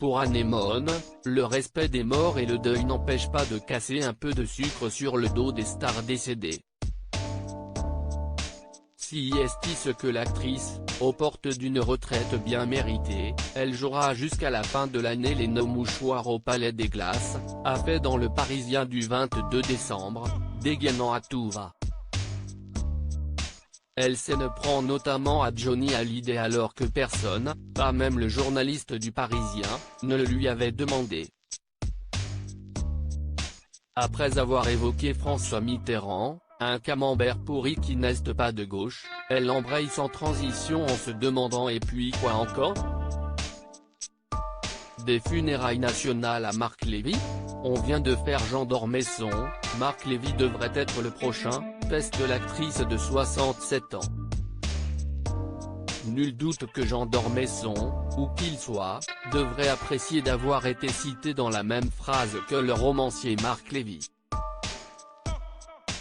Pour Anémone, le respect des morts et le deuil n'empêchent pas de casser un peu de sucre sur le dos des stars décédées. Si est ce que l'actrice, aux portes d'une retraite bien méritée, elle jouera jusqu'à la fin de l'année les No Mouchoirs au Palais des Glaces, a fait dans Le Parisien du 22 décembre, dégainant à tout va. Elle s'en prend notamment à Johnny Hallyday alors que personne, pas même le journaliste du Parisien, ne le lui avait demandé. Après avoir évoqué François Mitterrand, un camembert pourri qui n'est pas de gauche, elle embraye sans transition en se demandant et puis quoi encore? Des funérailles nationales à Marc Lévy? On vient de faire Jean d'Ormesson, Marc Lévy devrait être le prochain, peste l'actrice de 67 ans. Nul doute que Jean d'Ormesson, où qu'il soit, devrait apprécier d'avoir été cité dans la même phrase que le romancier Marc Lévy.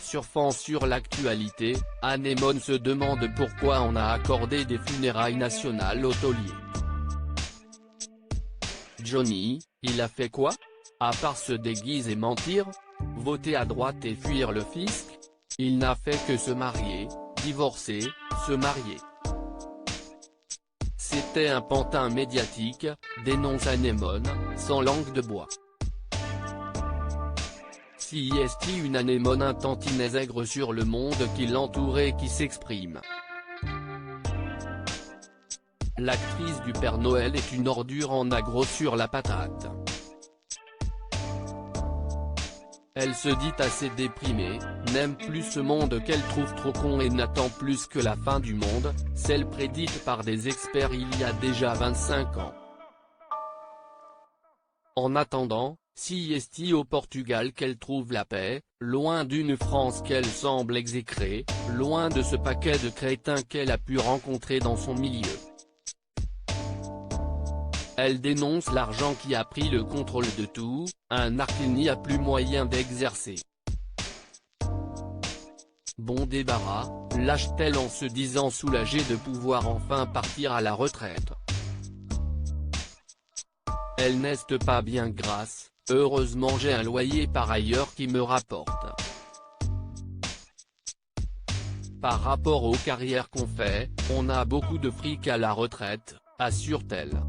Surfant sur l'actualité, Anémone se demande pourquoi on a accordé des funérailles nationales au taulier. Johnny, il a fait quoi? À part se déguiser et mentir? Voter à droite et fuir le fisc? Il n'a fait que se marier, divorcer, se marier. C'était un pantin médiatique, dénonce Anémone, sans langue de bois. Si est une Anémone un tantinet aigre sur le monde qui l'entourait et qui s'exprime. L'actrice du Père Noël est une ordure en agro sur la patate. Elle se dit assez déprimée, n'aime plus ce monde qu'elle trouve trop con et n'attend plus que la fin du monde, celle prédite par des experts il y a déjà 25 ans. En attendant, si est au Portugal qu'elle trouve la paix, loin d'une France qu'elle semble exécrer, loin de ce paquet de crétins qu'elle a pu rencontrer dans son milieu. Elle dénonce l'argent qui a pris le contrôle de tout, un art qu'il n'y a plus moyen d'exercer. Bon débarras, lâche-t-elle en se disant soulagée de pouvoir enfin partir à la retraite. Elle n'est pas bien grasse, heureusement j'ai un loyer par ailleurs qui me rapporte. Par rapport aux carrières qu'on fait, on a beaucoup de fric à la retraite, assure-t-elle.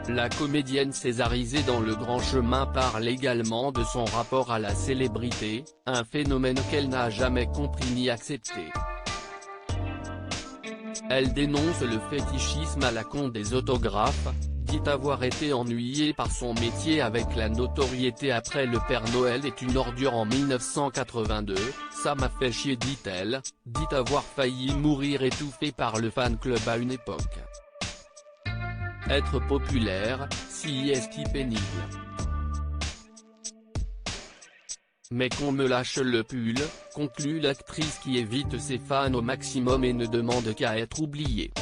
La comédienne césarisée dans Le Grand Chemin parle également de son rapport à la célébrité, un phénomène qu'elle n'a jamais compris ni accepté. Elle dénonce le fétichisme à la con des autographes, dit avoir été ennuyée par son métier avec la notoriété après Le Père Noël est une ordure en 1982, ça m'a fait chier dit-elle, dit avoir failli mourir étouffée par le fan club à une époque. Être populaire, si est pénible. Mais qu'on me lâche le pull, conclut l'actrice qui évite ses fans au maximum et ne demande qu'à être oubliée.